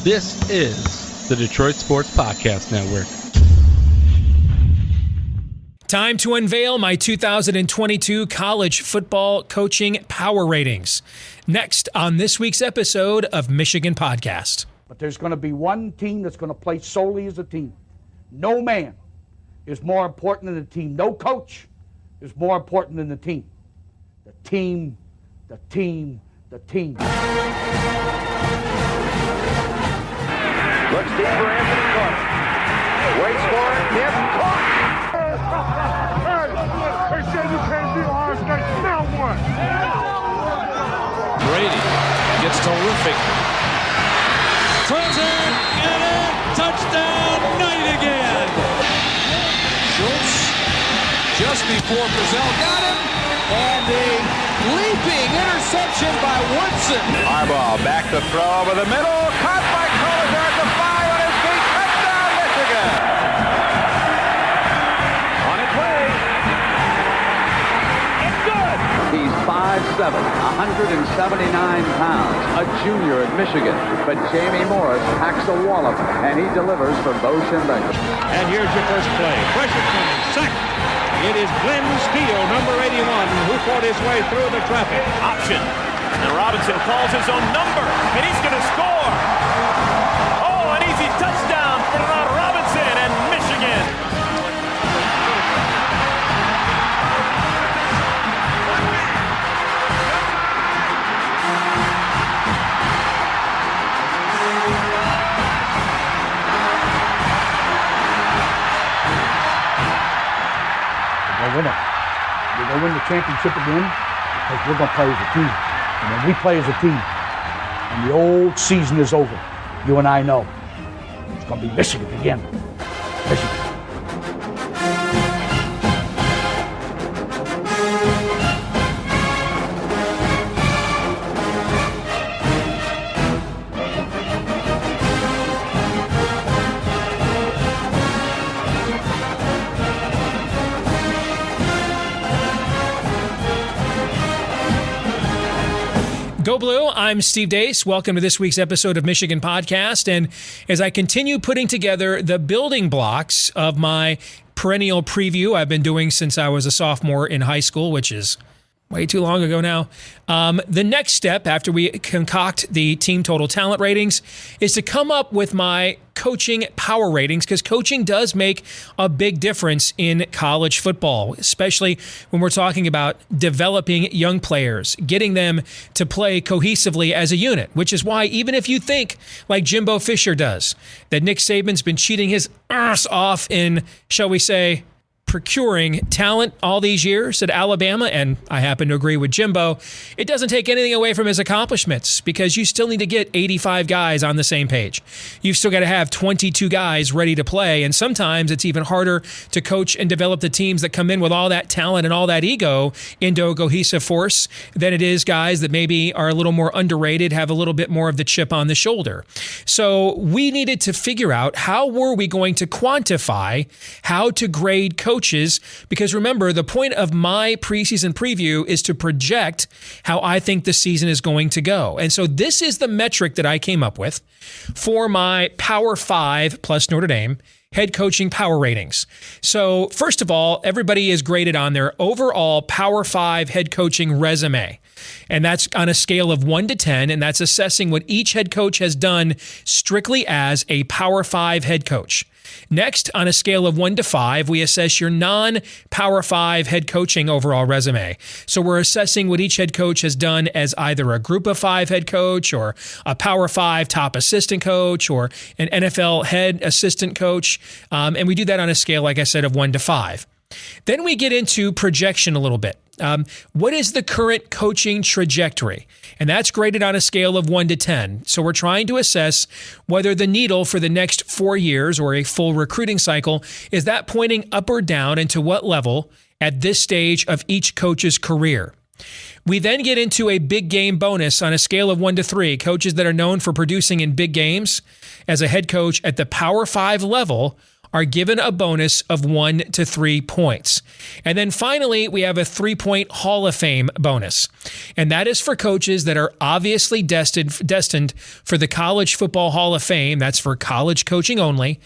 This is the Detroit Sports Podcast Network. Time to unveil my 2022 college football coaching power ratings. Next on this week's episode of Michigan Podcast. But there's going to be one team that's going to play solely as a team. No man is more important than the team. No coach is more important than the team. The team, the team, the team. Looks deep for Anthony Clark. Waits for it. Yes, caught. They said you can't be Ohio State. Now what? Brady gets terrific. Throws it, and a touchdown, Knight again. Schultz just before Brazil got him, and a leaping interception by Woodson. Harbaugh back to throw over the middle. Caught by Collier at the 5 on his feet. Touchdown, Michigan. On its way. It's good. He's 5'7", 179 pounds, a junior at Michigan. But Jamie Morris packs a wallop, and he delivers for Bo Schembechler. And here's your first play. Pressure coming. Sack. It is Glenn Steele, number 81, who fought his way through the traffic. Option. And Robinson calls his own number, and he's going to score. Oh, an easy touchdown for Robinson and Michigan. We're going to win the championship again because we're going to play as a team. And when we play as a team and the old season is over, you and I know it's going to be Michigan again. Michigan. Go Blue, I'm Steve Deace. Welcome to this week's episode of Michigan Podcast. And as I continue putting together the building blocks of my perennial preview I've been doing since I was a sophomore in high school, which is way too long ago now. The next step after we concoct the team total talent ratings is to come up with my coaching power ratings, because coaching does make a big difference in college football, especially when we're talking about developing young players, getting them to play cohesively as a unit, which is why even if you think, like Jimbo Fisher does, that Nick Saban's been cheating his arse off in, shall we say, procuring talent all these years at Alabama, and I happen to agree with Jimbo, it doesn't take anything away from his accomplishments, because you still need to get 85 guys on the same page. You've still got to have 22 guys ready to play, and sometimes it's even harder to coach and develop the teams that come in with all that talent and all that ego into a cohesive force than it is guys that maybe are a little more underrated, have a little bit more of the chip on the shoulder. So we needed to figure out how were we going to quantify how to grade coaches, because remember, the point of my preseason preview is to project how I think the season is going to go. And so this is the metric that I came up with for my Power 5 plus Notre Dame head coaching power ratings. So first of all, everybody is graded on their overall Power 5 head coaching resume. And that's on a scale of 1 to 10, and that's assessing what each head coach has done strictly as a Power 5 head coach. Next, on a scale of 1 to 5, we assess your non-Power 5 head coaching overall resume. So we're assessing what each head coach has done as either a Group of 5 head coach or a Power 5 top assistant coach or an NFL head assistant coach. And we do that on a scale, like I said, of 1 to 5. Then we get into projection a little bit. What is the current coaching trajectory? And that's graded on a scale of 1 to 10. So we're trying to assess whether the needle for the next 4 years or a full recruiting cycle, is that pointing up or down, and to what level at this stage of each coach's career. We then get into a big game bonus on a scale of 1 to 3. Coaches that are known for producing in big games as a head coach at the Power 5 level are given a bonus of 1 to 3 points. And then finally, we have a 3-point Hall of Fame bonus. And that is for coaches that are obviously destined for the College Football Hall of Fame. That's for college coaching only,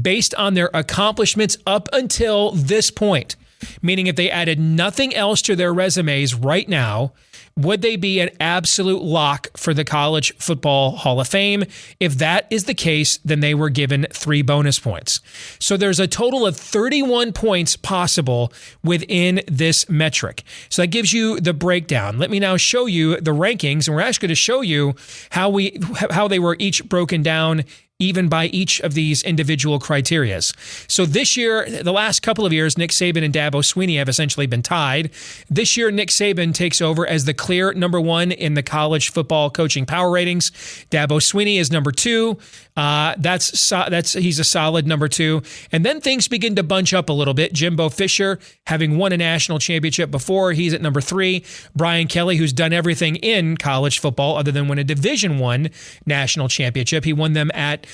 based on their accomplishments up until this point. Meaning if they added nothing else to their resumes right now, would they be an absolute lock for the College Football Hall of Fame? If that is the case, then they were given 3 bonus points. So there's a total of 31 points possible within this metric. So that gives you the breakdown. Let me now show you the rankings, and we're actually going to show you how they were each broken down even by each of these individual criterias. So this year, the last couple of years, Nick Saban and Dabo Swinney have essentially been tied. This year, Nick Saban takes over as the clear number 1 in the college football coaching power ratings. Dabo Swinney is number 2. He's a solid number 2. And then things begin to bunch up a little bit. Jimbo Fisher, having won a national championship before, he's at number 3. Brian Kelly, who's done everything in college football other than win a Division I national championship. He won them at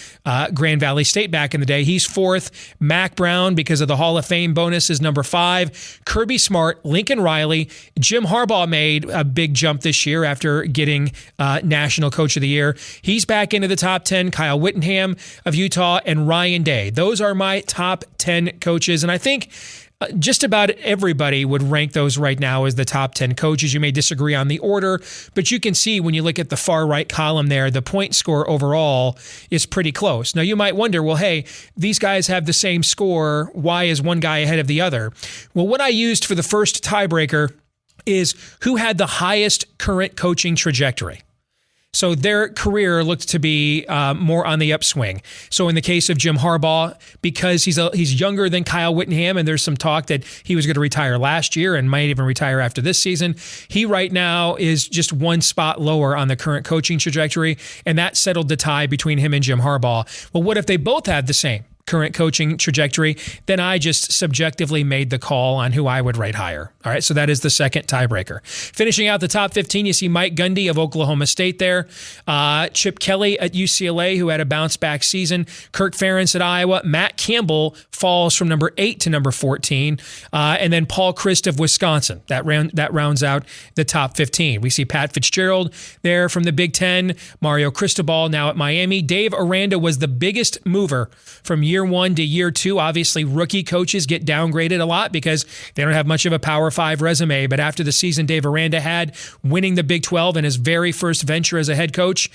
Grand Valley State back in the day. He's 4th. Mac Brown, because of the Hall of Fame bonus, is number 5. Kirby Smart, Lincoln Riley. Jim Harbaugh made a big jump this year after getting National Coach of the Year. He's back into the top 10. Kyle Whittingham of Utah and Ryan Day. Those are my top 10 coaches. And I think just about everybody would rank those right now as the top 10 coaches. You may disagree on the order, but you can see when you look at the far right column there, the point score overall is pretty close. Now, you might wonder, well, hey, these guys have the same score. Why is one guy ahead of the other? Well, what I used for the first tiebreaker is who had the highest current coaching trajectory. So their career looked to be more on the upswing. So in the case of Jim Harbaugh, because he's younger than Kyle Whittingham, and there's some talk that he was going to retire last year and might even retire after this season, he right now is just 1 spot lower on the current coaching trajectory, and that settled the tie between him and Jim Harbaugh. Well, what if they both had the same current coaching trajectory? Then I just subjectively made the call on who I would rate higher. All right, so that is the second tiebreaker. Finishing out the top 15, you see Mike Gundy of Oklahoma State there, Chip Kelly at UCLA, who had a bounce-back season, Kirk Ferentz at Iowa, Matt Campbell falls from number 8 to number 14, and then Paul Chryst of Wisconsin. That rounds out the top 15. We see Pat Fitzgerald there from the Big Ten, Mario Cristobal now at Miami. Dave Aranda was the biggest mover from year 1 to year 2. Obviously, rookie coaches get downgraded a lot because they don't have much of a Power 5 resume. But after the season Dave Aranda had, winning the Big 12 in his very first venture as a head coach,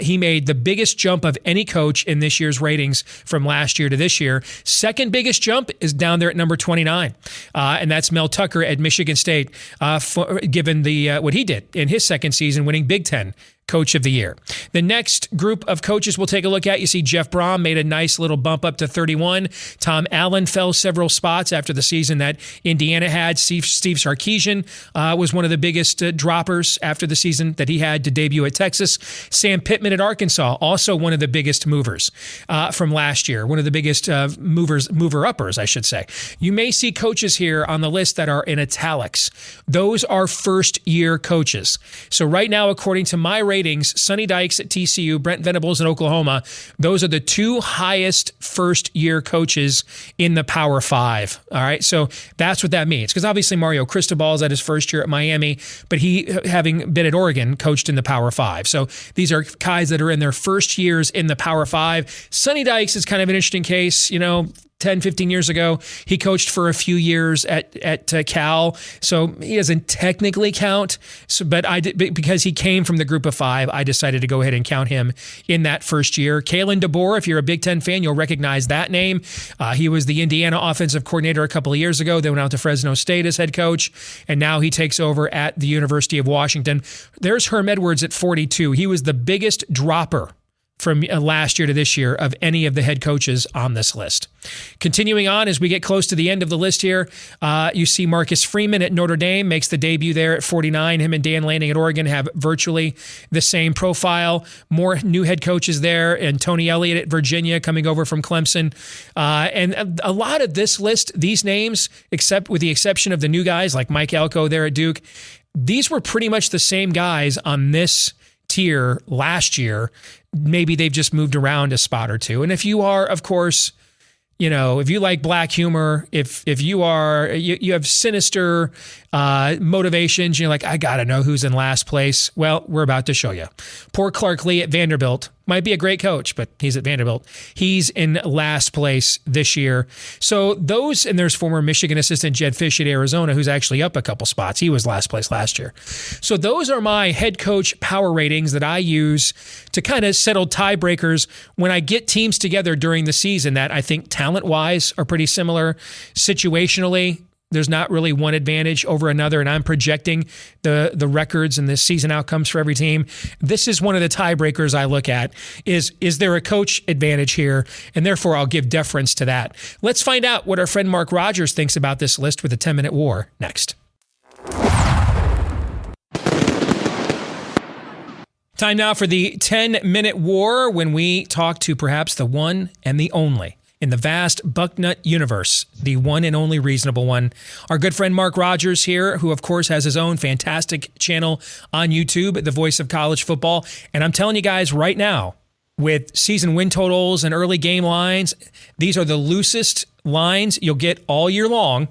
he made the biggest jump of any coach in this year's ratings from last year to this year. Second biggest jump is down there at number 29, and that's Mel Tucker at Michigan State, given what he did in his second season, winning Big Ten Coach of the Year. The next group of coaches we'll take a look at, you see Jeff Brom made a nice little bump up to 31. Tom Allen fell several spots after the season that Indiana had. Steve Sarkisian was one of the biggest droppers after the season that he had to debut at Texas. Sam Pittman at Arkansas, also one of the biggest movers from last year, one of the biggest mover-uppers, I should say. You may see coaches here on the list that are in italics. Those are first-year coaches. So right now, according to my ratings, Sonny Dykes at TCU, Brent Venables in Oklahoma, those are the 2 highest first-year coaches in the Power 5. All right, so that's what that means. Because obviously Mario Cristobal is at his first year at Miami, but he, having been at Oregon, coached in the Power 5. So these are guys that are in their first years in the Power 5. Sonny Dykes is kind of an interesting case, 10, 15 years ago, he coached for a few years at Cal, so he doesn't technically count. But because he came from the group of 5, I decided to go ahead and count him in that first year. Kailyn Deboer, if you're a Big Ten fan, you'll recognize that name. He was the Indiana offensive coordinator a couple of years ago. Then went out to Fresno State as head coach, and now he takes over at the University of Washington. There's Herm Edwards at 42. He was the biggest dropper from last year to this year of any of the head coaches on this list. Continuing on, as we get close to the end of the list here, you see Marcus Freeman at Notre Dame makes the debut there at 49. Him and Dan Lanning at Oregon have virtually the same profile. More new head coaches there, and Tony Elliott at Virginia coming over from Clemson. And a lot of this list, these names, except with the exception of the new guys like Mike Elko there at Duke, these were pretty much the same guys on this tier last year. Maybe they've just moved around a spot or two. And if you are, of course, if you like black humor, if you have sinister motivations, you're like, I got to know who's in last place. Well, we're about to show you. Poor Clark Lee at Vanderbilt might be a great coach, but he's at Vanderbilt. He's in last place this year. So and there's former Michigan assistant Jed Fish at Arizona, who's actually up a couple spots. He was last place last year. So those are my head coach power ratings that I use to kind of settle tiebreakers when I get teams together during the season that I think talent-wise are pretty similar. Situationally, there's not really one advantage over another, and I'm projecting the records and the season outcomes for every team. This is one of the tiebreakers I look at. Is there a coach advantage here? And therefore, I'll give deference to that. Let's find out what our friend Mark Rogers thinks about this list with the 10-minute war next. Time now for the 10-minute war, when we talk to perhaps the one and the only in the vast Bucknut universe, the one and only reasonable one. Our good friend Mark Rogers here, who of course has his own fantastic channel on YouTube, The Voice of College Football. And I'm telling you guys right now, with season win totals and early game lines, these are the loosest lines you'll get all year long.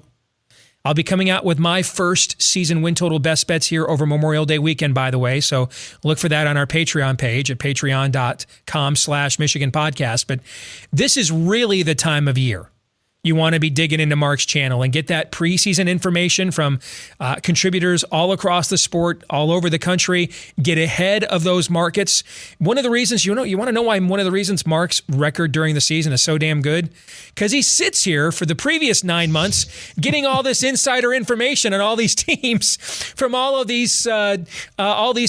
I'll be coming out with my first season win total best bets here over Memorial Day weekend, by the way. So look for that on our Patreon page at patreon.com/Michigan Podcast. But this is really the time of year you want to be digging into Mark's channel and get that preseason information from contributors all across the sport, all over the country. Get ahead of those markets. One of the reasons, you want to know why one of the reasons Mark's record during the season is so damn good? Because he sits here for the previous 9 months getting all this insider information on all these teams from all these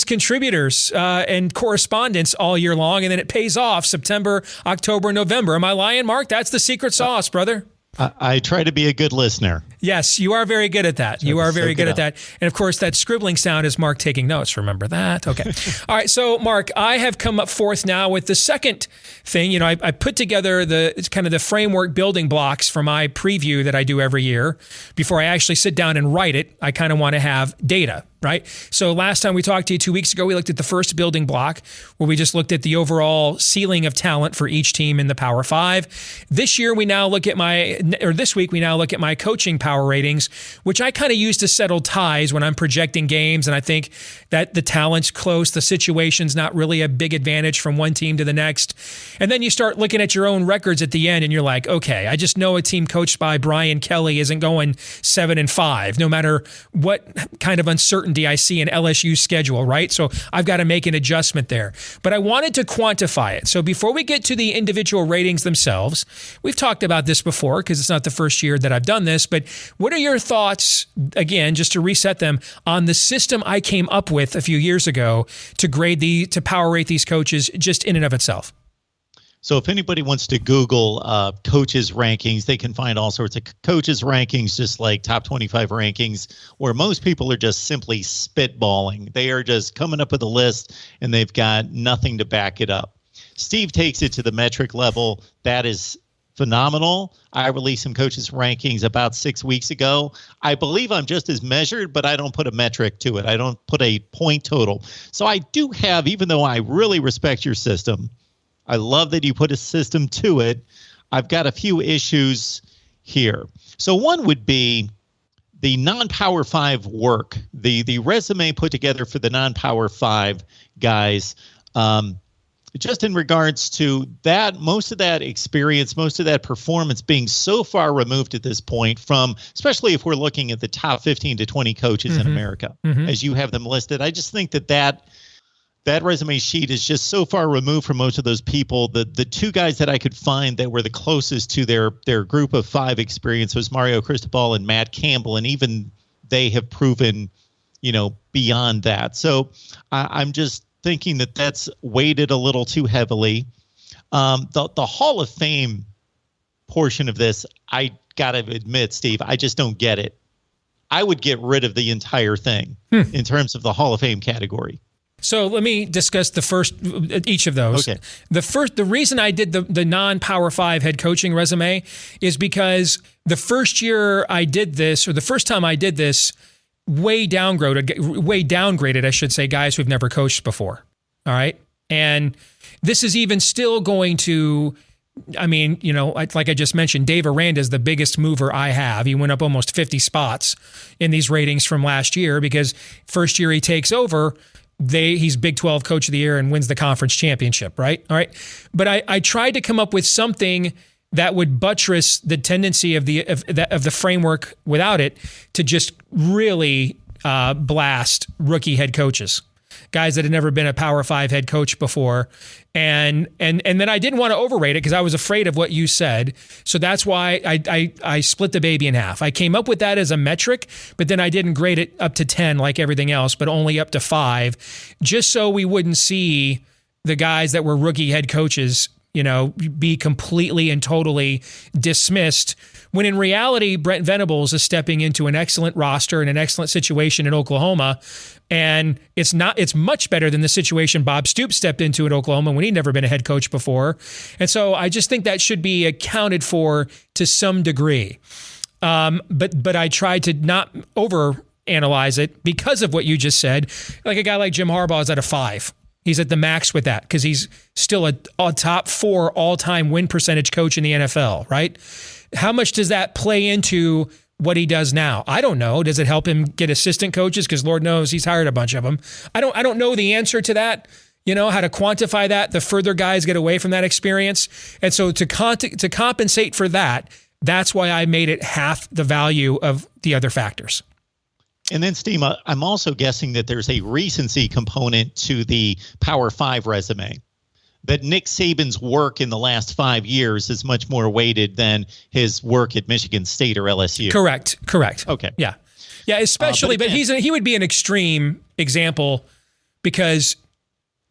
contributors and correspondents all year long, and then it pays off September, October, November. Am I lying, Mark? That's the secret sauce, brother. I try to be a good listener. Yes, you are very good at that. You are very good at that. And of course, that scribbling sound is Mark taking notes. Remember that? Okay. All right. So, Mark, I have come up fourth now with the second thing. I put together the framework building blocks for my preview that I do every year. Before I actually sit down and write it, I kind of want to have data, right? So last time we talked to you 2 weeks ago, we looked at the first building block where we just looked at the overall ceiling of talent for each team in the Power Five. This week we now look at my coaching power ratings, which I kind of use to settle ties when I'm projecting games. And I think that the talent's close. The situation's not really a big advantage from one team to the next. And then you start looking at your own records at the end and you're like, okay, I just know a team coached by Brian Kelly isn't going 7-5, no matter what kind of uncertainty I see in LSU's schedule, right? So I've got to make an adjustment there. But I wanted to quantify it. So before we get to the individual ratings themselves, we've talked about this before because it's not the first year that I've done this, but what are your thoughts, again, just to reset them, on the system I came up with a few years ago to power rate these coaches just in and of itself? So if anybody wants to Google coaches rankings, they can find all sorts of coaches rankings, just like top 25 rankings, where most people are just simply spitballing. They are just coming up with a list and they've got nothing to back it up. Steve takes it to the metric level. That is phenomenal. I released some coaches rankings about 6 weeks ago. I believe I'm just as measured, but I don't put a metric to it. I don't put a point total. So I do have, even though I really respect your system, I love that you put a system to it, I've got a few issues here. So one would be the non-Power 5 work, the resume put together for the non-Power 5 guys. Just in regards to that, most of that experience, most of that performance being so far removed at this point from, especially if we're looking at the top 15 to 20 coaches in America, as you have them listed. I just think that resume sheet is just so far removed from most of those people. The two guys that I could find that were the closest to their group of five experience was Mario Cristobal and Matt Campbell, and even they have proven, beyond that. So I'm just thinking that that's weighted a little too heavily. The Hall of Fame portion of this, I gotta admit, Steve, I just don't get it. I would get rid of the entire thing in terms of the Hall of Fame category. So let me discuss each of those. Okay. The reason I did the non-Power 5 head coaching resume is because the first year I did this, or the first time I did this, way downgraded, I should say, guys who've never coached before. All right. And this is even still going to I mean, like I just mentioned, Dave Aranda is the biggest mover I have. He went up almost 50 spots in these ratings from last year because first year he takes over, he's Big 12 Coach of the Year and wins the conference championship, right? All right. But I tried to come up with something that would buttress the tendency of the framework without it to just really blast rookie head coaches, guys that had never been a Power 5 head coach before. And then I didn't want to overrate it because I was afraid of what you said. So that's why I split the baby in half. I came up with that as a metric, but then I didn't grade it up to 10 like everything else, but only up to 5, just so we wouldn't see the guys that were rookie head coaches, be completely and totally dismissed, when in reality, Brent Venables is stepping into an excellent roster and an excellent situation in Oklahoma. And it's much better than the situation Bob Stoops stepped into at Oklahoma when he'd never been a head coach before. And so I just think that should be accounted for to some degree. But I tried to not overanalyze it because of what you just said. Like a guy like Jim Harbaugh is at a 5. He's at the max with that because he's still a top 4 all-time win percentage coach in the NFL, right? How much does that play into what he does now? I don't know. Does it help him get assistant coaches? Because Lord knows he's hired a bunch of them. I don't know the answer to that, how to quantify that the further guys get away from that experience. And so to compensate for that, that's why I made it half the value of the other factors. And then, Steve, I'm also guessing that there's a recency component to the Power 5 resume, that Nick Saban's work in the last 5 years is much more weighted than his work at Michigan State or LSU. Correct. Okay. Yeah, especially, but he would be an extreme example because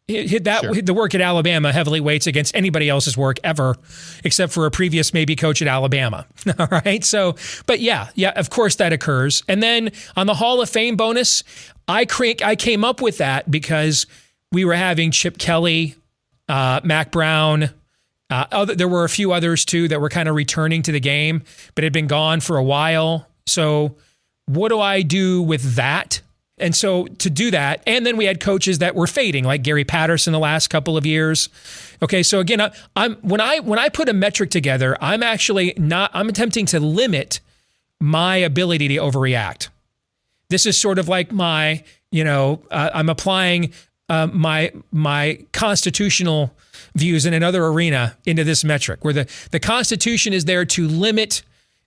the work at Alabama heavily weights against anybody else's work ever, except for a previous maybe coach at Alabama. All right. So, but yeah, of course that occurs. And then on the Hall of Fame bonus, I came up with that because we were having Chip Kelly, Mac Brown. There were a few others too that were kind of returning to the game, but had been gone for a while. So what do I do with that? And so to do that, and then we had coaches that were fading, like Gary Patterson the last couple of years. Okay, so again, when I put a metric together, I'm attempting to limit my ability to overreact. This is sort of like my, I'm applying my constitutional views in another arena into this metric, where the Constitution is there to limit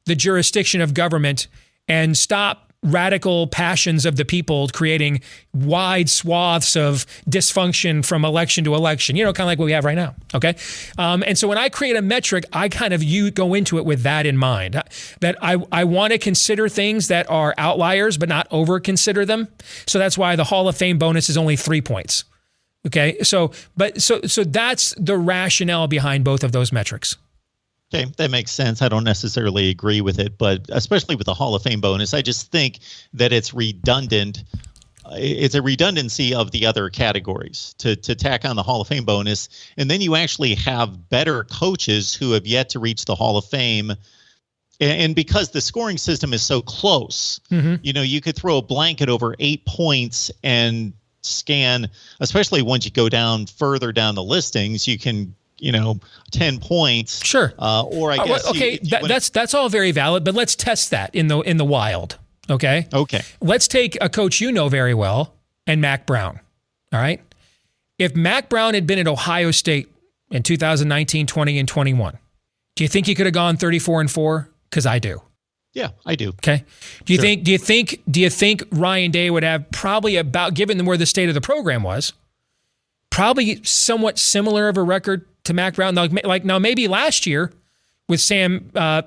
the jurisdiction of government and stop radical passions of the people creating wide swaths of dysfunction from election to election, kind of like what we have right now. Okay. And so when I create a metric, I kind of go into it with that in mind, that I want to consider things that are outliers, but not over consider them. So that's why the Hall of Fame bonus is only 3 points. Okay. So that's the rationale behind both of those metrics. Okay, that makes sense. I don't necessarily agree with it, but especially with the Hall of Fame bonus, I just think that it's redundant. It's a redundancy of the other categories to tack on the Hall of Fame bonus. And then you actually have better coaches who have yet to reach the Hall of Fame. And because the scoring system is so close, you could throw a blanket over 8 points and scan, especially once you go down further down the listings, you can 10 points. Sure. Or I guess. Okay. That's all very valid, but let's test that in the wild. Okay. Okay. Let's take a coach very well and Mac Brown. All right. If Mac Brown had been at Ohio State in 2019, 20, and 21, do you think he could have gone 34-4? Because I do. Yeah, I do. Okay. Do you think Ryan Day would have probably about, given where the state of the program was, probably somewhat similar of a record to Mac Brown? Now maybe last year with Sam, the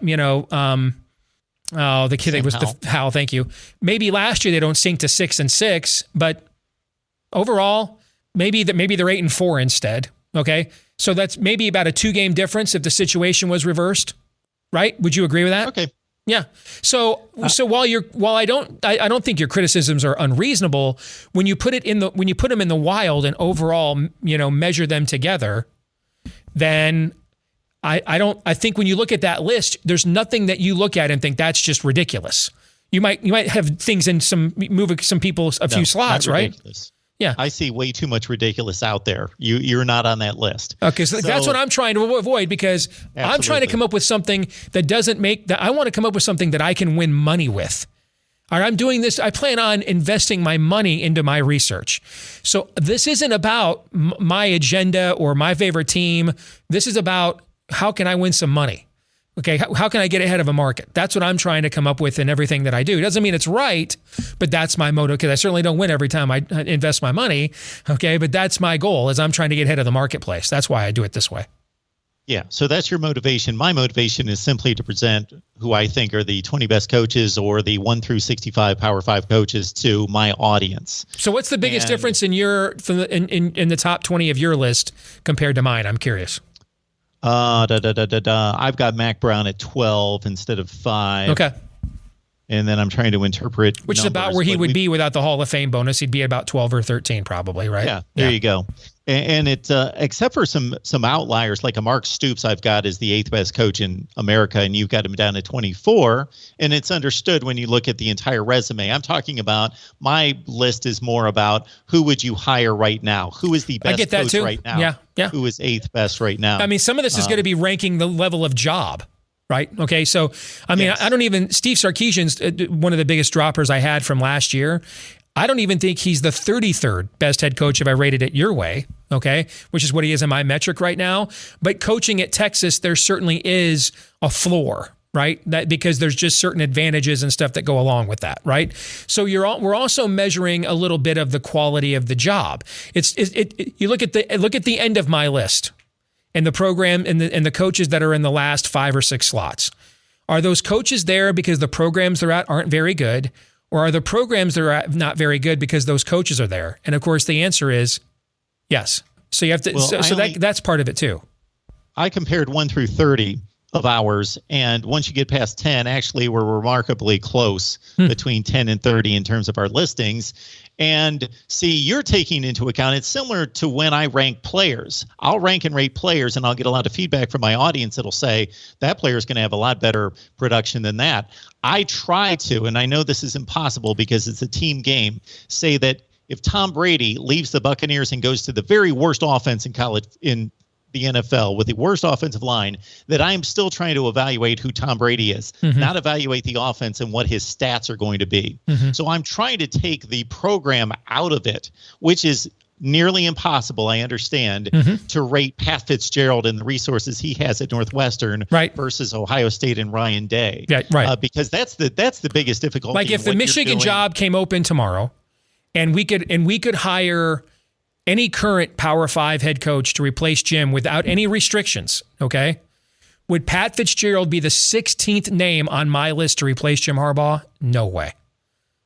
kid that was the Howell. Thank you. Maybe last year they don't sink to 6-6, but overall, maybe they're 8-4 instead. Okay, so that's maybe about a 2-game difference if the situation was reversed, right? Would you agree with that? Okay. Yeah. So while I don't think your criticisms are unreasonable, when you put them in the wild and overall, measure them together, then I think when you look at that list, there's nothing that you look at and think that's just ridiculous. You might have things in moving some people a few slots, right? Ridiculous. Yeah. I see way too much ridiculous out there. You're not on that list. Okay, so that's what I'm trying to avoid, because I'm trying to come up with something that doesn't make that. I want to come up with something that I can win money with. All right, I'm doing this. I plan on investing my money into my research. So this isn't about my agenda or my favorite team. This is about how can I win some money? Okay, how can I get ahead of a market? That's what I'm trying to come up with in everything that I do. It doesn't mean it's right, but that's my motive, because I certainly don't win every time I invest my money. Okay, but that's my goal, is I'm trying to get ahead of the marketplace. That's why I do it this way. Yeah, so that's your motivation. My motivation is simply to present who I think are the 20 best coaches or the 1 through 65 Power 5 coaches to my audience. So what's the biggest difference in in the top 20 of your list compared to mine? I'm curious. I've got Mac Brown at 12 instead of 5. Okay. And then I'm trying to interpret which is about where he would be without the Hall of Fame bonus. He'd be about 12 or 13 probably, right? Yeah, there you go. And it except for some outliers, like a Mark Stoops I've got as the 8th best coach in America, and you've got him down at 24, and it's understood when you look at the entire resume. I'm talking about, my list is more about who would you hire right now? Who is the best coach right now? Yeah. Who is 8th best right now? I mean, some of this is going to be ranking the level of job. Right. Okay. So, I mean, I don't even, Steve Sarkisian's one of the biggest droppers I had from last year. I don't even think he's the 33rd best head coach if I rated it your way. Okay. Which is what he is in my metric right now. But coaching at Texas, there certainly is a floor, right? That because there's just certain advantages and stuff that go along with that. Right. So we're also measuring a little bit of the quality of the job. You look at the end of my list. And the program and the coaches that are in the last 5 or 6 slots. Are those coaches there because the programs they're at aren't very good? Or are the programs they're at not very good because those coaches are there? And of course, the answer is yes. So you have to, that's part of it too. I compared 1 through 30 of ours. And once you get past 10, actually, we're remarkably close between 10 and 30 in terms of our listings. And see, you're taking into account, it's similar to when I rank players. I'll rank and rate players, and I'll get a lot of feedback from my audience that'll say that player is going to have a lot better production than that. I try to, and I know this is impossible because it's a team game, say that if Tom Brady leaves the Buccaneers and goes to the very worst offense in college, in the NFL with the worst offensive line, that I am still trying to evaluate who Tom Brady is, not evaluate the offense and what his stats are going to be. So I'm trying to take the program out of it, which is nearly impossible, I understand, to rate Pat Fitzgerald and the resources he has at Northwestern versus Ohio State and Ryan Day. Yeah, right. Because that's the biggest difficulty. Like if the Michigan job came open tomorrow and we could hire any current Power 5 head coach to replace Jim without any restrictions, okay? Would Pat Fitzgerald be the 16th name on my list to replace Jim Harbaugh? No way.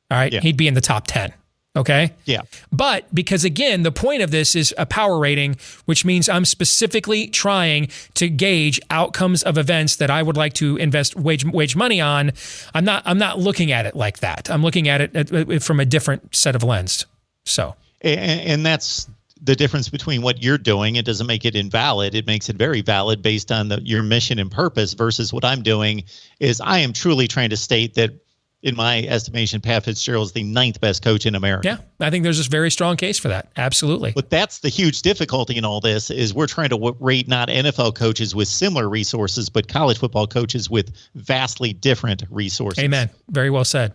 All right? Yeah. He'd be in the top 10, okay? Yeah. But because, again, the point of this is a power rating, which means I'm specifically trying to gauge outcomes of events that I would like to invest wage money on. I'm not looking at it like that. I'm looking at it from a different set of lens. So... And that's the difference between what you're doing. It doesn't make it invalid. It makes it very valid based on your mission and purpose versus what I'm doing is I am truly trying to state that, in my estimation, Pat Fitzgerald is the 9th best coach in America. Yeah, I think there's a very strong case for that. Absolutely. But that's the huge difficulty in all this is we're trying to rate not NFL coaches with similar resources, but college football coaches with vastly different resources. Amen. Very well said.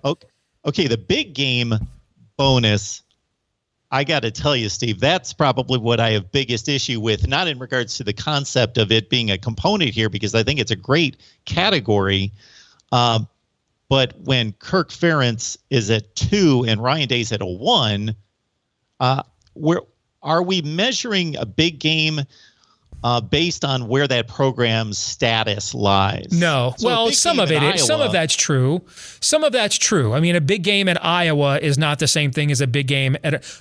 Okay, the big game bonus, I got to tell you, Steve, that's probably what I have biggest issue with, not in regards to the concept of it being a component here, because I think it's a great category. But when Kirk Ferentz is at 2 and Ryan Day's at a 1, are we measuring a big game based on where that program's status lies? No. So well, some of that's true. Some of that's true. I mean, a big game at Iowa is not the same thing as a big game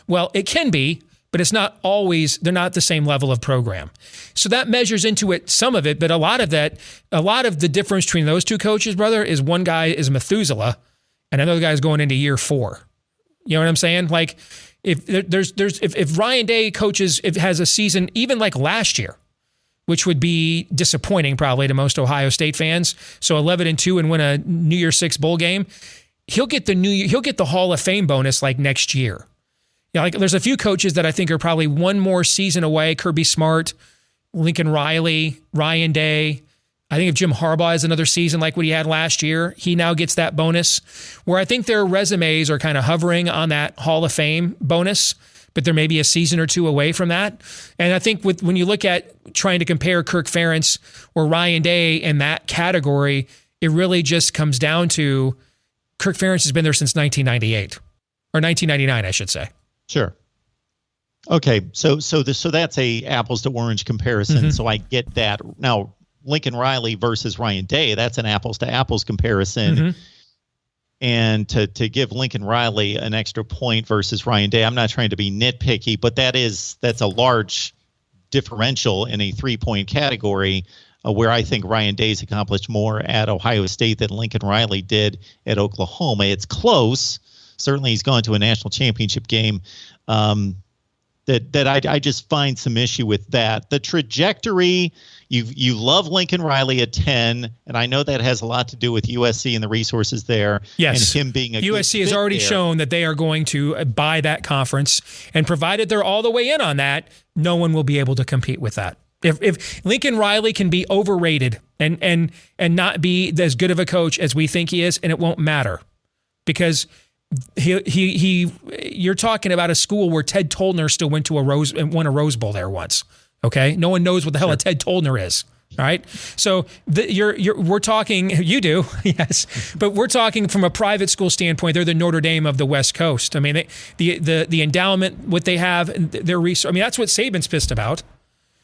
well, it can be, but it's not always, they're not the same level of program. So that measures into it, some of it, but a lot of the difference between those two coaches, brother, is one guy is Methuselah and another guy is going into year 4. You know what I'm saying? Like if Ryan Day coaches, if has a season, even like last year, which would be disappointing probably to most Ohio State fans. So 11-2 and win a New Year's 6 bowl game. He'll get the Hall of Fame bonus like next year. like there's a few coaches that I think are probably one more season away. Kirby Smart, Lincoln Riley, Ryan Day. I think if Jim Harbaugh has another season like what he had last year, he now gets that bonus, where I think their resumes are kind of hovering on that Hall of Fame bonus, but they're maybe a season or two away from that. And I think when you look at trying to compare Kirk Ferentz or Ryan Day in that category, it really just comes down to Kirk Ferentz has been there since 1998 or 1999, I should say. Sure. Okay, so that's a apples to orange comparison. Mm-hmm. So I get that. Now, Lincoln Riley versus Ryan Day, that's an apples to apples comparison. Mm-hmm. And to give Lincoln Riley an extra point versus Ryan Day, I'm not trying to be nitpicky, but that's a large differential in a 3-point category, where I think Ryan Day's accomplished more at Ohio State than Lincoln Riley did at Oklahoma. It's close. Certainly he's gone to a national championship game. I just find some issue with that. The trajectory, you love Lincoln Riley at 10, and I know that has a lot to do with USC and the resources there. Yes. And him being a USC good has fit already there. shown that they are going to buy that conference, and provided they're all the way in on that, no one will be able to compete with that. If Lincoln Riley can be overrated and not be as good of a coach as we think he is, and it won't matter, because you're talking about a school where Ted Tollner still won a Rose Bowl there once. Okay, no one knows what the hell a Ted Tollner is. All right, so we're talking. You do, yes, but we're talking from a private school standpoint. They're the Notre Dame of the West Coast. I mean, the endowment, what they have, their resource. I mean, that's what Saban's pissed about.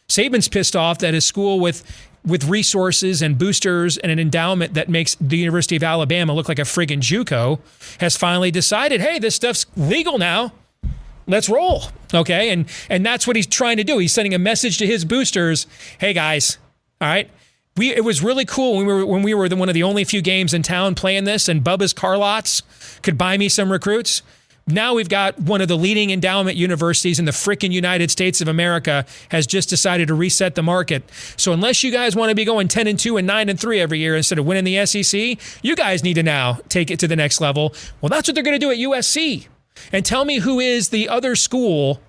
Saban's pissed off that his school with resources and boosters and an endowment that makes the University of Alabama look like a friggin' JUCO has finally decided, hey, this stuff's legal now. Let's roll. Okay. And that's what he's trying to do. He's sending a message to his boosters. Hey guys. All right. It was really cool when we were one of the only few games in town playing this, and Bubba's car lots could buy me some recruits. Now we've got one of the leading endowment universities in the frickin' United States of America has just decided to reset the market. So unless you guys want to be going 10-2 and 9-3 every year instead of winning the SEC, you guys need to now take it to the next level. Well, that's what they're going to do at USC. And tell me who is the other school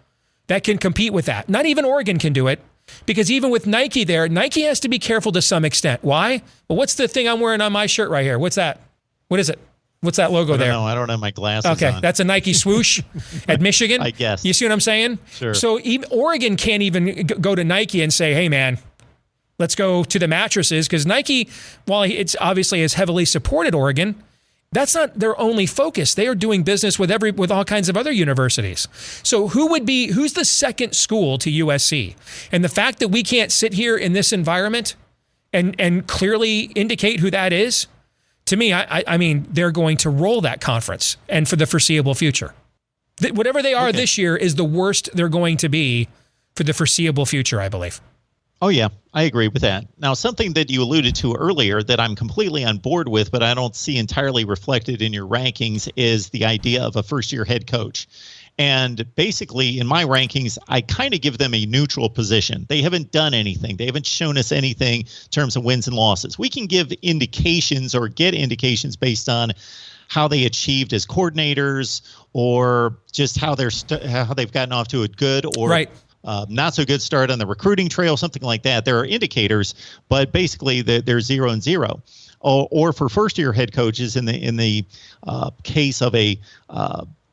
that can compete with that. Not even Oregon can do it, because even with Nike there, Nike has to be careful to some extent. Why? Well, what's the thing I'm wearing on my shirt right here? What's that? What is it? What's that logo there? I don't have my glasses okay, on. that's a Nike swoosh at Michigan. I guess. You see what I'm saying? Sure. So even Oregon can't even go to Nike and say, hey, man, let's go to the mattresses, because Nike, while it's obviously has heavily supported Oregon, that's not their only focus. They are doing business with all kinds of other universities. So who's the second school to USC? And the fact that we can't sit here in this environment and clearly indicate who that is, to me, I mean, they're going to roll that conference, and for the foreseeable future. Whatever they are this year is the worst they're going to be for the foreseeable future, I believe. Oh, yeah, I agree with that. Now, something that you alluded to earlier that I'm completely on board with, but I don't see entirely reflected in your rankings, is the idea of a first-year head coach. And basically, in my rankings, I kind of give them a neutral position. They haven't done anything. They haven't shown us anything in terms of wins and losses. We can give indications or get indications based on how they achieved as coordinators, or just how they've gotten off to a good or not so good start on the recruiting trail, something like that. There are indicators, but basically they're 0-0. Or for first-year head coaches, in the case of a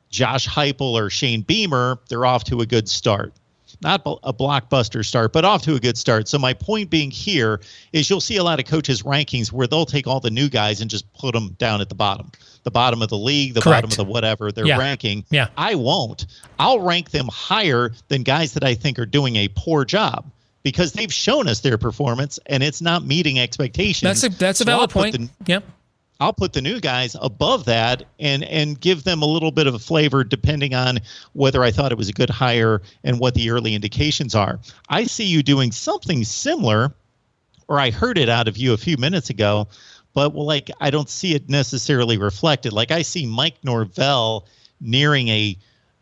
Josh Heupel or Shane Beamer, they're off to a good start. Not a blockbuster start, but off to a good start. So my point being here is you'll see a lot of coaches' rankings where they'll take all the new guys and just put them down at the bottom of the league, the bottom of the whatever they're ranking. Yeah. I won't. I'll rank them higher than guys that I think are doing a poor job, because they've shown us their performance and it's not meeting expectations. That's a valid point. I'll put the new guys above that and give them a little bit of a flavor depending on whether I thought it was a good hire and what the early indications are. I see you doing something similar, or I heard it out of you a few minutes ago, but I don't see it necessarily reflected. Like, I see Mike Norvell nearing a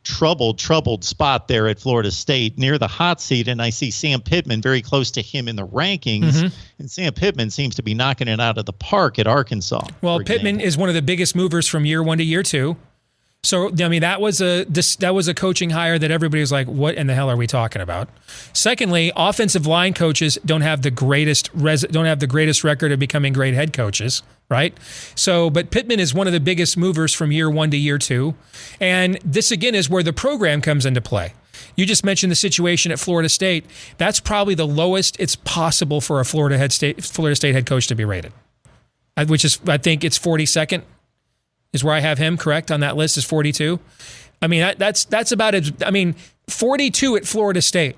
troubled spot there at Florida State near the hot seat, and I see Sam Pittman very close to him in the rankings, and Sam Pittman seems to be knocking it out of the park at Arkansas. Well, Pittman is one of the biggest movers from year one to year two. So, I mean, that was a coaching hire that everybody was like, what in the hell are we talking about? Secondly, offensive line coaches don't have the greatest record of becoming great head coaches, right? So, but Pittman is one of the biggest movers from year 1 to year 2. And this, again, is where the program comes into play. You just mentioned the situation at Florida State. That's probably the lowest it's possible for a Florida State head coach to be rated, which is, I think it's 42nd. Is where I have him, correct? On that list is 42. I mean, that's about it. I mean, 42 at Florida State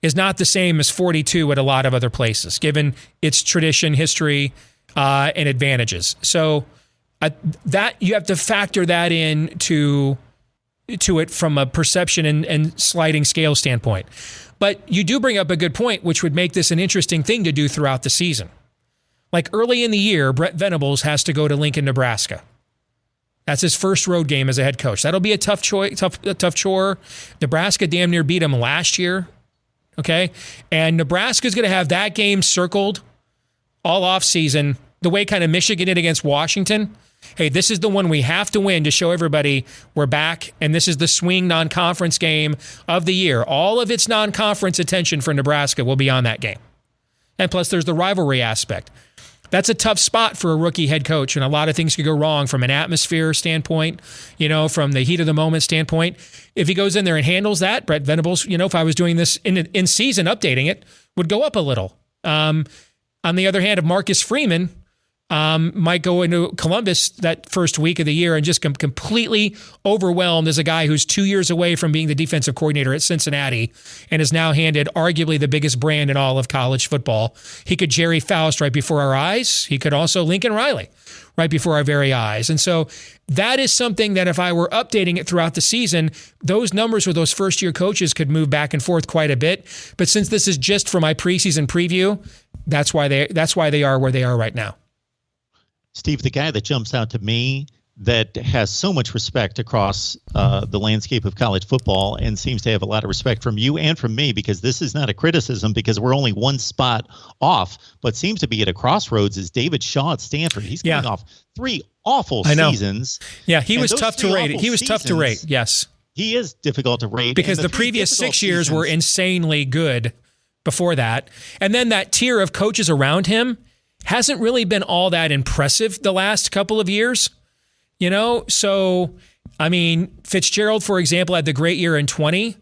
is not the same as 42 at a lot of other places, given its tradition, history, and advantages. So that you have to factor that in to it from a perception and sliding scale standpoint. But you do bring up a good point, which would make this an interesting thing to do throughout the season. Like early in the year, Brent Venables has to go to Lincoln, Nebraska. That's his first road game as a head coach. That'll be a tough chore. Nebraska damn near beat him last year. Okay? And Nebraska's going to have that game circled all offseason, the way kind of Michigan did against Washington. Hey, this is the one we have to win to show everybody we're back, and this is the swing non-conference game of the year. All of its non-conference attention for Nebraska will be on that game. And plus, there's the rivalry aspect. That's a tough spot for a rookie head coach, and a lot of things could go wrong from an atmosphere standpoint, from the heat of the moment standpoint. If he goes in there and handles that, Brent Venables, if I was doing this in season, updating it, would go up a little. On the other hand, if Marcus Freeman might go into Columbus that first week of the year and just completely overwhelmed as a guy who's 2 years away from being the defensive coordinator at Cincinnati and is now handed arguably the biggest brand in all of college football. He could Jerry Faust right before our eyes. He could also Lincoln Riley right before our very eyes. And so that is something that if I were updating it throughout the season, those numbers with those first-year coaches could move back and forth quite a bit. But since this is just for my preseason preview, that's why they are where they are right now. Steve, the guy that jumps out to me that has so much respect across the landscape of college football and seems to have a lot of respect from you and from me, because this is not a criticism because we're only one spot off, but seems to be at a crossroads, is David Shaw at Stanford. He's coming off 3 awful seasons. Yeah, he was tough to rate. He was tough to rate, yes. He is difficult to rate. Because the previous 6 years were insanely good before that. And then that tier of coaches around him hasn't really been all that impressive the last couple of years, So, I mean, Fitzgerald, for example, had the great year in 20,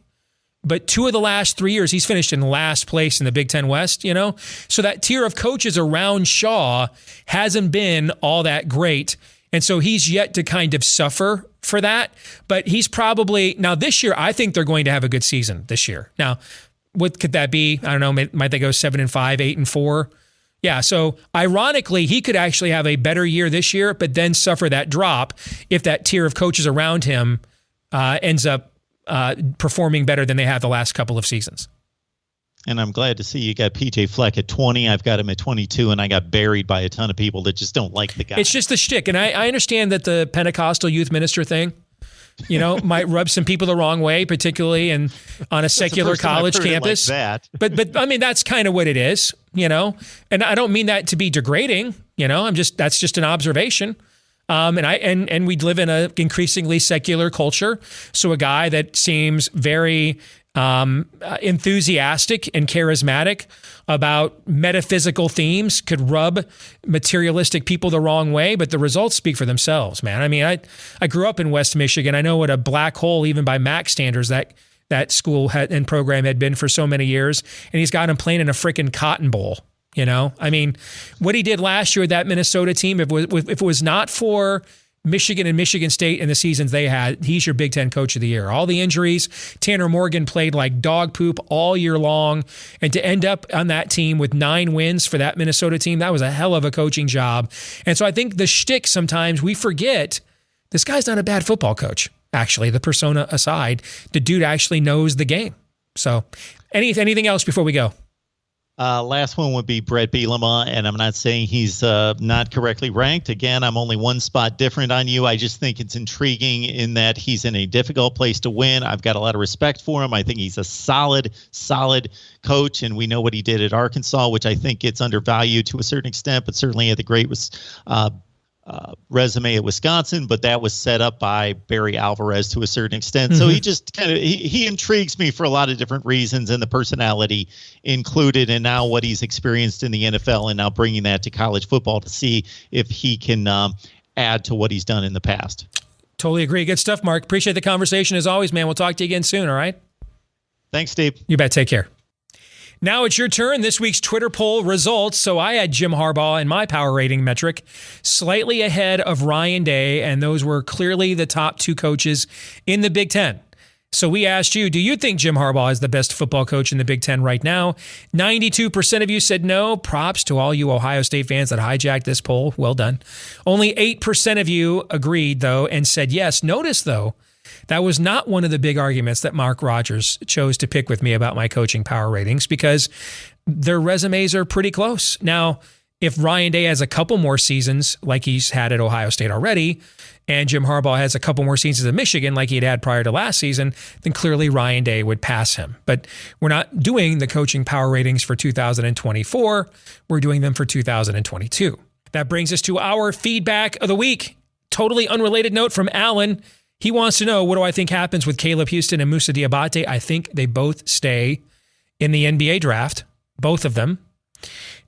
but 2 of the last 3 years, he's finished in last place in the Big Ten West, So that tier of coaches around Shaw hasn't been all that great. And so he's yet to kind of suffer for that. But he's probably, now this year, I think they're going to have a good season this year. Now, what could that be? I don't know, might they go 7-5, 8-4? Yeah, so ironically, he could actually have a better year this year, but then suffer that drop if that tier of coaches around him ends up performing better than they have the last couple of seasons. And I'm glad to see you got PJ Fleck at 20. I've got him at 22, and I got buried by a ton of people that just don't like the guy. It's just the shtick, and I understand that the Pentecostal youth minister thing, might rub some people the wrong way, particularly on a secular college campus. Like that. But I mean, that's kind of what it is, And I don't mean that to be degrading, that's just an observation. And we live in a increasingly secular culture. So a guy that seems very enthusiastic and charismatic about metaphysical themes could rub materialistic people the wrong way, but the results speak for themselves, man. I mean, I grew up in West Michigan. I know what a black hole, even by MAC standards, that school and program had been for so many years, and he's got him playing in a freaking Cotton Bowl. I mean, what he did last year with that Minnesota team, if it was not for Michigan and Michigan State in the seasons they had, he's your Big Ten Coach of the Year. All the injuries, Tanner Morgan played like dog poop all year long, and to end up on that team with 9 wins for that Minnesota team, that was a hell of a coaching job. And so I think the shtick, sometimes we forget this guy's not a bad football coach. Actually, the persona aside, the dude actually knows the game. So anything else before we go? Last one would be Brett Bielema, and I'm not saying he's not correctly ranked. Again, I'm only one spot different on you. I just think it's intriguing in that he's in a difficult place to win. I've got a lot of respect for him. I think he's a solid coach, and we know what he did at Arkansas, which I think gets undervalued to a certain extent, but certainly had the great resume at Wisconsin, but that was set up by Barry Alvarez to a certain extent. So he just kind of he intrigues me for a lot of different reasons, and the personality included, and now what he's experienced in the NFL, and now bringing that to college football to see if he can add to what he's done in the past. Totally agree. Good stuff, Mark. Appreciate the conversation as always, man. We'll talk to you again soon. All right. Thanks, Steve. You bet. Take care. Now it's your turn. This week's Twitter poll results. So I had Jim Harbaugh in my power rating metric slightly ahead of Ryan Day, and those were clearly the top two coaches in the Big Ten. So we asked you, do you think Jim Harbaugh is the best football coach in the Big Ten right now? 92% of you said no. Props to all you Ohio State fans that hijacked this poll. Well done. Only 8% of you agreed, though, and said yes. Notice, though, that was not one of the big arguments that Mark Rogers chose to pick with me about my coaching power ratings, because their resumes are pretty close. Now, if Ryan Day has a couple more seasons like he's had at Ohio State already, and Jim Harbaugh has a couple more seasons at Michigan like he'd had prior to last season, then clearly Ryan Day would pass him. But we're not doing the coaching power ratings for 2024. We're doing them for 2022. That brings us to our feedback of the week. Totally unrelated note from Alan. He wants to know, what do I think happens with Caleb Houston and Musa Diabate? I think they both stay in the NBA draft, both of them.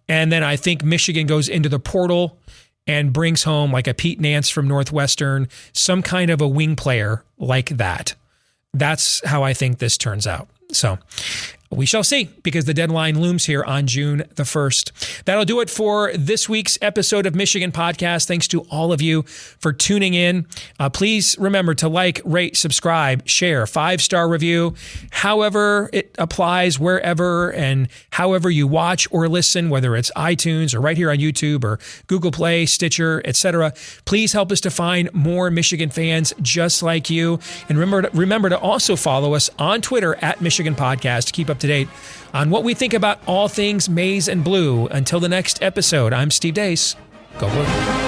And then I think Michigan goes into the portal and brings home like a Pete Nance from Northwestern, some kind of a wing player like that. That's how I think this turns out. So we shall see, because the deadline looms here on June the 1st. That'll do it for this week's episode of Michigan Podcast. Thanks to all of you for tuning in. Please remember to like, rate, subscribe, share, 5-star review, however it applies, wherever and however you watch or listen, whether it's iTunes or right here on YouTube or Google Play, Stitcher, etc. Please help us to find more Michigan fans just like you. And remember to also follow us on Twitter at Michigan Podcast to keep up to date on what we think about all things maize and blue. Until the next episode, I'm Steve Deace. Go Blue.